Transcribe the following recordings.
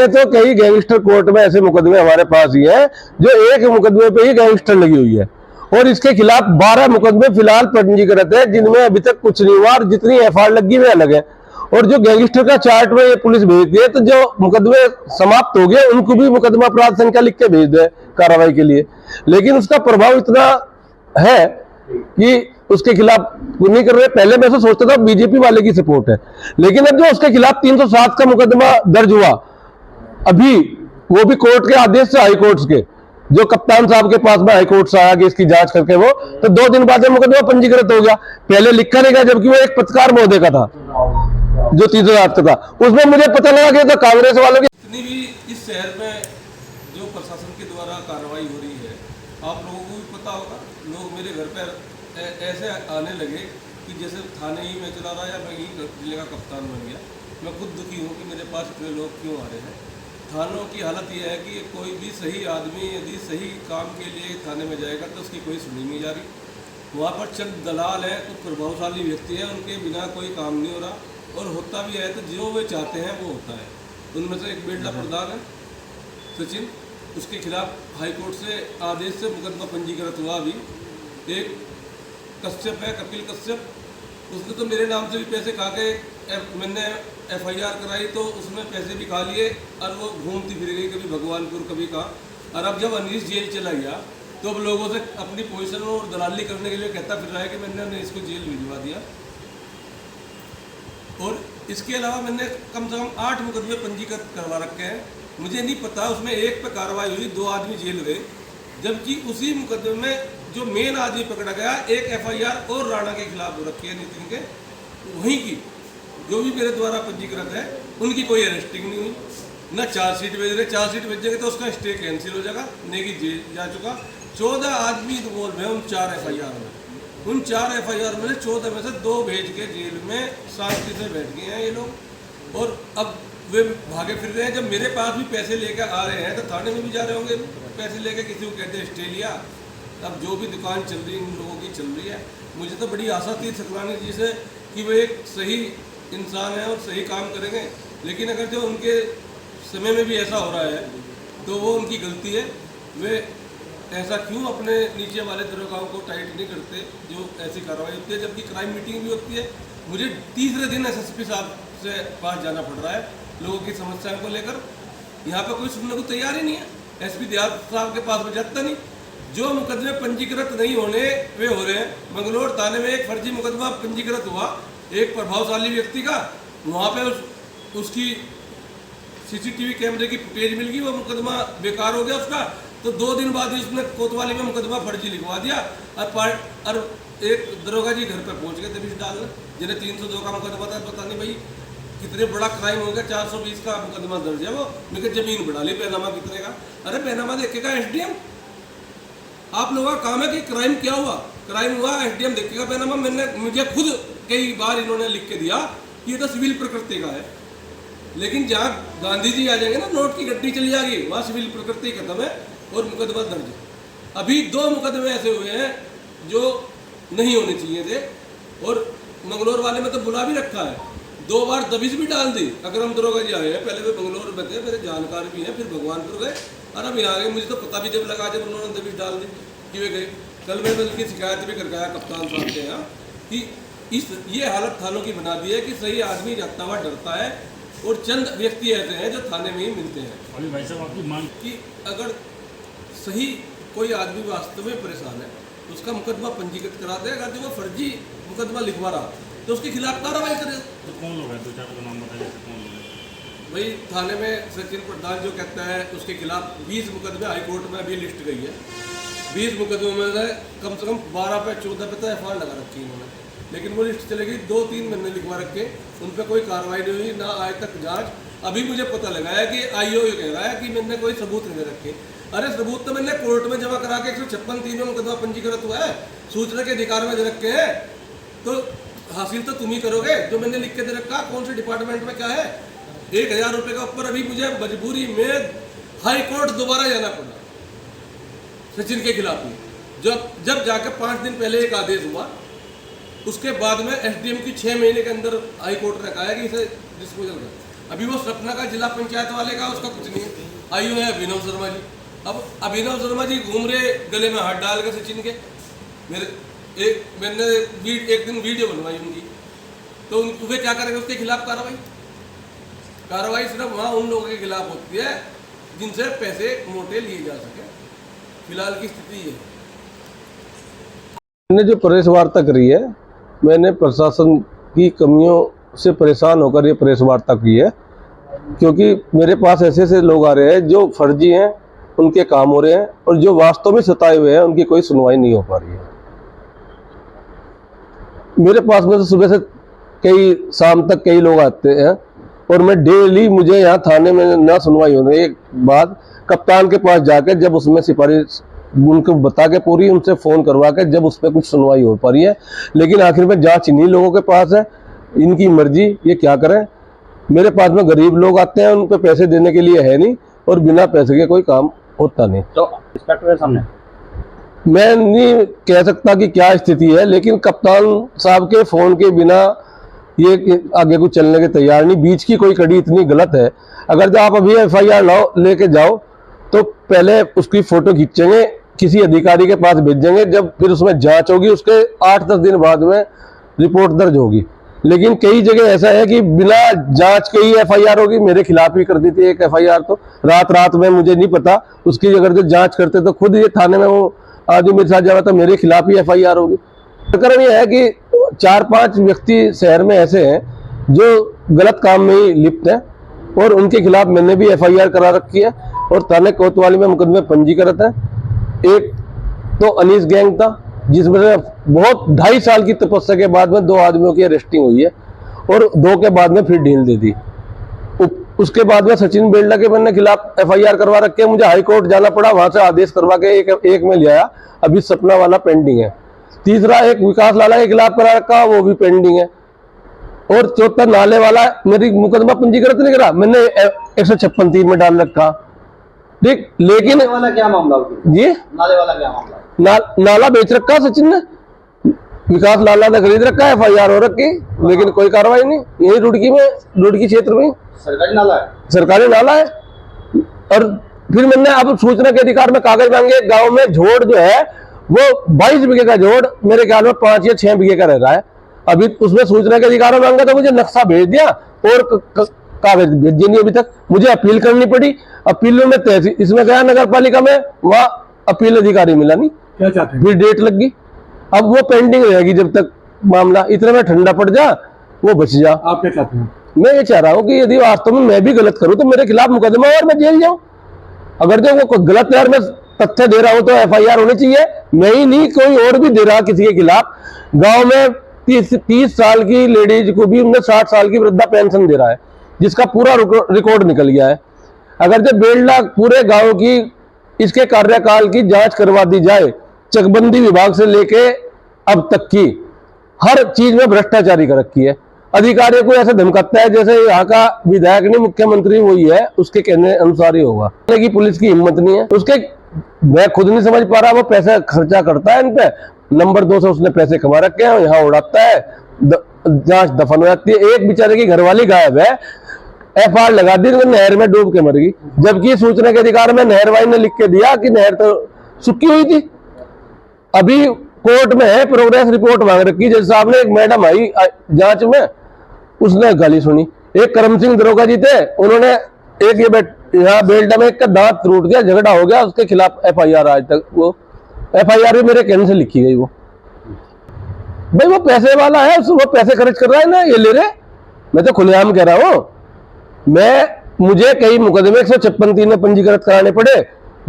तो कई gangster court में ऐसे मुकदमे हमारे पास ही है जो एक मुकदमे पे ही गैंगस्टर लगी हुई है और इसके खिलाफ 12 मुकदमे फिलहाल पंजीकृत है जिनमें अभी तक कुछ नहीं हुआ और जितनी एफआईआर लगी हुई अलग है। और जो गैंगस्टर का चार्ट में ये पुलिस भेजती है तो जो मुकदमे समाप्त हो गए उनको भी मुकदमा अपराध संख्या लिख के भेज दे कार्रवाई के लिए, लेकिन उसका प्रभाव इतना है कि उसके खिलाफ नहीं कर रहे। पहले मैं तो सोचता था बीजेपी वाले की सपोर्ट है, लेकिन अब जो उसके खिलाफ 307 का मुकदमा दर्ज हुआ अभी, वो भी कोर्ट के आदेश से, हाई कोर्ट के, जो कप्तान साहब के पास में हाई कोर्ट से आया कि इसकी जांच करके वो, तो 2 दिन बाद मुकदमा पंजीकृत हो गया। पहले लिखा नहीं गया जबकि वो एक पत्रकार महोदय का था जो 307 का था। उसमें मुझे पता लगा कि तो कांग्रेस वालों की जितनी भी इस शहर में जो प्रशासन के द्वारा कार्रवाई हो रही है, आप लोगों को भी पता होगा। लोग मेरे घर पर ऐसे आने लगे कि जैसे थाने ही में चला रहा या मैं ही जिले का कप्तान बन गया। मैं खुद दुखी हूँ कि मेरे पास इतने लोग क्यों आ रहे हैं। थानों की हालत यह है कि कोई भी सही आदमी यदि सही काम के लिए थाने में जाएगा तो उसकी कोई सुनी नहीं जा रही। वहाँ पर चंद दलाल हैं, कुछ प्रभावशाली व्यक्ति हैं, उनके बिना कोई काम नहीं हो रहा और होता भी है तो जो वे चाहते हैं वो होता है। उनमें से एक बेडला प्रधान है सचिन, उसके खिलाफ हाईकोर्ट से आदेश से मुकदमा पंजीकृत हुआ। अभी एक कश्यप है, कपिल कश्यप, उसने तो मेरे नाम से भी पैसे खा के मैंने एफआईआर कराई तो उसमें पैसे भी खा लिए और वो घूमती फिर गई, कभी भगवानपुर कभी कहाँ। और अब जब अनीश जेल चला गया तो अब लोगों से अपनी पोजीशन और दलाली करने के लिए कहता फिर रहा है कि मैंने इसको जेल भिजवा दिया। और इसके अलावा मैंने कम से कम 8 मुकदमे पंजीकृत करवा रखे हैं। मुझे नहीं पता उसमें एक पे कार्रवाई हुई, 2 आदमी जेल गए, जबकि उसी मुकदमे में जो मेन आदमी पकड़ा गया एक एफआईआर और राणा के खिलाफ हो रखी है, नितिन के, वहीं की जो भी मेरे द्वारा पंजीकृत है उनकी कोई अरेस्टिंग नहीं हुई, न चार्जशीट भेज रहे। चार्जशीट भेजेंगे तो उसका स्टे कैंसिल हो जाएगा, नेगी जेल जा चुका। 14 आदमी इन्वॉल्व है उन 4 एफआईआर में। उन 4 एफआईआर में 14 में से 2 भेज के जेल में शांति से बैठ गए हैं ये लोग और अब वे भागे फिर रहे हैं। जब मेरे पास भी पैसे लेकर आ रहे हैं तो थाने में भी जा रहे होंगे पैसे लेकर, किसी को कहते हैं स्टे लिया। अब जो भी दुकान चल रही है इन लोगों की चल रही है। मुझे तो बड़ी आशा थी सकलानी जी से कि वो एक सही इंसान है और सही काम करेंगे, लेकिन अगर जो उनके समय में भी ऐसा हो रहा है तो वो उनकी गलती है। वे ऐसा क्यों अपने नीचे वाले दरोगाओं को टाइट नहीं करते जो ऐसी कार्रवाई होती है, जबकि क्राइम मीटिंग भी होती है। मुझे तीसरे दिन एसएसपी साहब से पास जाना पड़ रहा है लोगों की समस्याओं को लेकर। यहाँ पर कोई सुनने को तैयार ही नहीं है। एसपी देहात साहब के पास में जाता नहीं। जो मुकदमे पंजीकृत नहीं होने वे हो रहे हैं। मंगलोर थाने में एक फर्जी मुकदमा पंजीकृत हुआ एक प्रभावशाली व्यक्ति का, वहाँ पे उसकी सीसीटीवी कैमरे की फुटेज मिल गई, वो मुकदमा बेकार हो गया उसका। तो 2 दिन बाद ही उसने कोतवाली में मुकदमा फर्जी लिखवा दिया और एक दरोगा जी घर पर पहुँच गए थे बीच डालने, जिन्हें 302 का मुकदमा था। पता नहीं भाई कितने बड़ा क्राइम हो गया, 420 का मुकदमा दर्ज है। वो मेरे जमीन बढ़ा ली, पैनामा कितने का? अरे पैनामा देखेगा एसडीएम। आप लोगों का काम है कि क्राइम क्या हुआ, क्राइम हुआ एसडीएम देखेगा पैनामा। मुझे खुद कई बार इन्होंने लिख के दिया कि ये तो सिविल प्रकृति का है, लेकिन जहाँ गांधी जी आ जाएंगे ना, नोट की गड्डी चली जाएगी, वहाँ सिविल प्रकृति खत्म है और मुकदमा दर्ज है। अभी 2 मुकदमे ऐसे हुए हैं जो नहीं होने चाहिए थे और मंगलोर वाले में तो बुला भी रखा है। 2 बार दबिश भी डाल दी। अगर हम दरोगा जी आए हैं, पहले वे बंगलोर में थे, मेरे जानकार भी हैं, फिर भगवानपुर गए और अब यहाँ गए। मुझे तो पता भी जब लगा जब उन्होंने दबिश डाल दी कि वे गए। कल मैंने उनकी शिकायत भी करके आया कप्तान साहब के यहाँ कि ये हालत थानों की बना दी है कि सही आदमी जाता हुआ डरता है और चंद व्यक्ति ऐसे हैं जो थाने में ही मिलते हैं। अभी भाई साहब आपकी मांग कि अगर सही कोई आदमी वास्तव में परेशान है तो उसका मुकदमा पंजीकृत करा दे। अगर जो वो फर्जी मुकदमा लिखवा रहा तो उसके खिलाफ कार्रवाई करे। तो कौन लोग हैं? 2-4 का नाम बताइए, कौन लोग हैं? वही थाने में सचिन प्रधान जो कहता है उसके खिलाफ 20 मुकदमे हाईकोर्ट में अभी लिस्ट गई है। 20 मुकदमों में से कम 12 पे 14 पे तो एफआईआर लगा रखी है इन्होंने, लेकिन वो लिस्ट चलेगी 2-3 महीने लिखवा रखे, उन पर कोई कार्रवाई नहीं हुई, ना आज तक जांच। अभी मुझे पता लगा है कि आईओ ये कह रहा है कि मैंने कोई सबूत नहीं रखे। अरे सबूत तो मैंने कोर्ट में जमा करा के 156 में मुकदमा पंजीकृत हुआ है, सूचना के अधिकार में दे रखे हैं, तो हासिल तो तुम ही करोगे जो मैंने लिख के दे रखा। कौन से डिपार्टमेंट में क्या है? 1000 रुपये का ऊपर अभी मुझे मजबूरी में हाई कोर्ट दोबारा जाना पड़ा सचिन के खिलाफ ही। जब जाकर 5 दिन पहले एक आदेश हुआ, उसके बाद में एसडीएम की 6 महीने के अंदर हाई कोर्ट ने कहा है कि इसे डिस्पोजल कर। अभी वो सपना का जिला पंचायत वाले का उसका कुछ नहीं है। आई हुए हैं अभिनव शर्मा जी। अब अभिनव शर्मा जी घूम रहे गले में हाथ डाल के सचिन के। मैंने एक दिन वीडियो बनवाई उनकी, तो वे क्या करेंगे उसके खिलाफ कार्रवाई सिर्फ वहाँ उन लोगों के खिलाफ होती है जिनसे पैसे मोटे लिए जा सके। फिलहाल की स्थिति ये है। मैंने जो प्रेस वार्ता करी है, मैंने प्रशासन की कमियों से परेशान होकर ये प्रेस वार्ता की है, क्योंकि मेरे पास ऐसे ऐसे लोग आ रहे हैं जो फर्जी हैं, उनके काम हो रहे हैं, और जो वास्तव में सताए हुए हैं उनकी कोई सुनवाई नहीं हो पा रही है। मेरे पास में तो सुबह से कई शाम तक कई लोग आते हैं, और मैं डेली, मुझे यहाँ थाने में ना सुनवाई होने के बाद कप्तान के पास जाकर जब उसमें सिफारिश उनको बता के पूरी उनसे फोन करवा के जब उस पर कुछ सुनवाई हो पा रही है, लेकिन आखिर में जांच इन्हीं लोगों के पास है, इनकी मर्जी, ये क्या करें। मेरे पास में गरीब लोग आते हैं, उन पे पैसे देने के लिए है नहीं, और बिना पैसे के कोई काम होता नहीं। तो इंस्पेक्टर के सामने मैं नहीं कह सकता कि क्या स्थिति है, लेकिन कप्तान साहब के फोन के बिना ये आगे कुछ चलने के तैयार नहीं। बीच की कोई कड़ी इतनी गलत है, अगर जो आप अभी FIR लाओ लेके जाओ तो पहले उसकी फोटो खींचेंगे, किसी अधिकारी के पास भेजेंगे, जब फिर उसमें जांच होगी उसके 8-10 दिन बाद में रिपोर्ट दर्ज होगी। लेकिन कई जगह ऐसा है कि बिना जांच के ही FIR होगी। मेरे खिलाफ ही कर दी थी एक FIR, तो रात में, मुझे नहीं पता उसकी, अगर जो जांच करते तो खुद ये थाने में वो आदमी मेरे साथ जा रहा था, मेरे खिलाफ ही FIR होगी। प्रकरण ये है कि 4-5 व्यक्ति शहर में ऐसे हैं जो गलत काम में ही लिप्त हैं, और उनके खिलाफ मैंने भी FIR करा रखी है, और थाने कोतवाली में मुकदमे पंजीकृत है। एक तो अनीस गैंग था, जिसमें से बहुत 2.5 साल की तपस्या के बाद में 2 आदमियों की अरेस्टिंग हुई है, और 2 के बाद में फिर ढील दे दी। उसके बाद में सचिन बेल्डा के मैंने खिलाफ FIR करवा रखे, मुझे हाई कोर्ट जाना पड़ा, वहां से आदेश करवा के एक में ले आया, अभी सपना वाला पेंडिंग है। तीसरा एक विकास लाला के खिलाफ करा रखा, वो भी पेंडिंग है। और चौथा नाले वाला, मेरी मुकदमा पंजीकृत नहीं करा, मैंने 156(3) में डाल रखा, ठीक। लेकिन नाले वाला क्या मामला जी, नाले वाला क्या मामला? नाला बेच रखा सचिन ने, विकास लाला ने खरीद रखा, FIR हो रखी, लेकिन कोई कार्रवाई नहीं। यही रुड़की क्षेत्र में सरकारी नाला है, सरकारी नाला है। और फिर मैंने अब सूचना के अधिकार में कागज मांगे। गांव में झोड़ जो है वो 22 बीघे का झोड़ मेरे ख्याल में 5 या 6 बीघे का रह रहा है। अभी उसमें सूचना के अधिकार में मांगा तो मुझे नक्शा भेज दिया, और कागज भेजे नहीं अभी तक। मुझे अपील करनी पड़ी, अपील में तहसील इसमें गया नगर पालिका में, वहां अपील अधिकारी मिला नहीं, क्या चाहते हैं? फिर डेट लग गई, अब वो पेंडिंग रहेगी जब तक मामला इतने में ठंडा पड़ जा, वो बच जा। आप क्या चाहते हैं? मैं ये चाह रहा हूँ कि यदि वास्तव में मैं भी गलत करूं तो मेरे खिलाफ मुकदमा और मैं जेल जाऊं। अगर जो वो गलत यार मैं तथ्य दे रहा हूं तो FIR होनी चाहिए। मैं ही नहीं, कोई और भी दे रहा किसी के खिलाफ। गांव में 30 साल की लेडीज को भी उन्हें 60 साल की वृद्धा पेंशन दे रहा है, जिसका पूरा रिकॉर्ड निकल गया है। अगर जब 1.5 लाख पूरे गाँव की इसके कार्यकाल की जांच करवा दी जाए, चकबंदी विभाग से लेके अब तक की हर चीज में भ्रष्टाचारी कर रखी है। अधिकारियों को ऐसे धमकाता है जैसे यहाँ का विधायक नहीं, मुख्यमंत्री वही है, उसके कहने अनुसार ही होगा। कि पुलिस की हिम्मत नहीं है उसके, मैं खुद नहीं समझ पा रहा। वो पैसा खर्चा करता है इन पे, नंबर 2 से उसने पैसे कमा रखे हैं, यहाँ उड़ाता है, जांच दफन हो जाती है। एक बेचारे की घरवाली गायब है, FIR लगा दी, नहर में डूब के मर गई, जबकि सूचना के अधिकार में नहर वाली ने लिख के दिया कि नहर तो सूखी हुई थी। अभी कोर्ट में है, प्रोग्रेस रिपोर्ट मांग रखी। जज साहब ने, एक मैडम आई जांच में, उसने गाली सुनी। एक करम सिंह दरोगा जी थे, उन्होंने एक ये यहाँ बेल्टा में एक का दांत टूट गया, झगड़ा हो गया, उसके खिलाफ FIR आज तक, वो FIR भी मेरे कहने से लिखी गई। वो भाई वो पैसे वाला है, वो पैसे खर्च कर रहा है ना, ये ले रहे। मैं तो खुलेआम कह रहा हूँ, मुझे कई मुकदमे 156(3) में पंजीकृत कराने पड़े,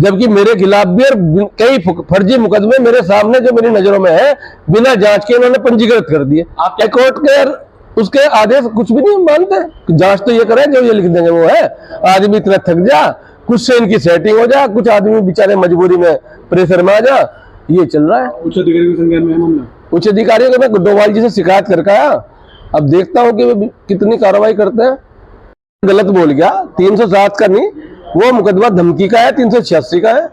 जबकि मेरे खिलाफ भी कई फर्जी मुकदमे मेरे सामने जो मेरी नजरों में है, बिना जांच के उन्होंने पंजीकृत कर दिए। आप कोर्ट के उसके आदेश कुछ भी नहीं मानते। जांच तो ये करे जो ये लिख देंगे वो है। आदमी इतना थक जा, कुछ से इनकी सेटिंग हो जा, कुछ आदमी बेचारे मजबूरी में प्रेशर में आ जा, ये चल रहा है। उच्च अधिकारी के संज्ञान में है मामला? उच्च अधिकारियों को मैं डोभाल जी से शिकायत करके आया, अब देखता हूँ कि वो कितनी कार्रवाई करते हैं। गलत बोल गया, 307 का नहीं, वो मुकदमा धमकी का है, 386 का है।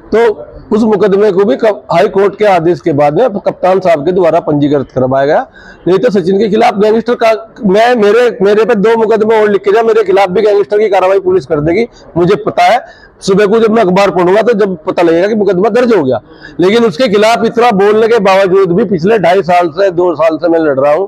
तो उस मुकदमे को भी हाई कोर्ट के आदेश के बाद में कप्तान साहब के द्वारा पंजीकृत करवाया गया। नहीं तो सचिन के खिलाफ गैंगस्टर का मेरे पे 2 मुकदमे और लिख के जाए, मेरे खिलाफ भी गैंगस्टर की कार्रवाई पुलिस कर देगी, मुझे पता है। सुबह को जब मैं अखबार पढ़ूंगा तो जब पता लगेगा कि मुकदमा दर्ज हो गया। लेकिन उसके खिलाफ इतना बोलने के बावजूद भी पिछले 2.5 साल से 2 साल से मैं लड़ रहा हूं,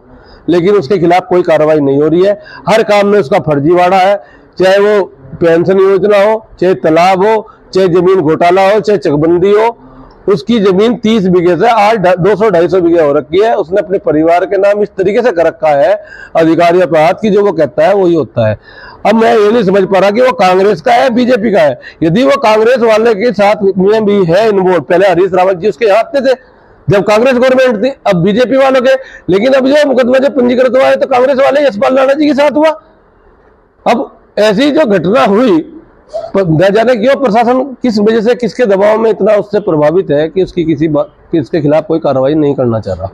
लेकिन उसके खिलाफ कोई कार्रवाई नहीं हो रही है। हर काम में उसका फर्जीवाड़ा है, चाहे वो पेंशन योजना हो, चाहे तालाब हो, चाहे जमीन घोटाला हो, चाहे चकबंदी हो। उसकी जमीन 30 बीघे से आज 200-250 बीघे हो रखी है। उसने अपने परिवार के नाम इस तरीके से कर रखा है अधिकारियों पर हाथ की, जो वो कहता है वही होता है। अब मैं ये नहीं समझ पा रहा कि वो कांग्रेस का है बीजेपी का है। यदि वो कांग्रेस वाले के साथ में भी है इन्वॉल्व, पहले हरीश रावत जी उसके हाथ थे जब कांग्रेस गवर्नमेंट थी, अब बीजेपी वालों के। लेकिन अब जो मुकदमा जब पंजीकृत हुआ है तो कांग्रेस वाले यशपाल राणा जी के साथ हुआ। अब ऐसी जो घटना हुई, न जाने क्यों प्रशासन किस वजह से, किसके दबाव में इतना उससे प्रभावित है कि उसकी किसके खिलाफ कोई कार्रवाई नहीं करना चाह रहा।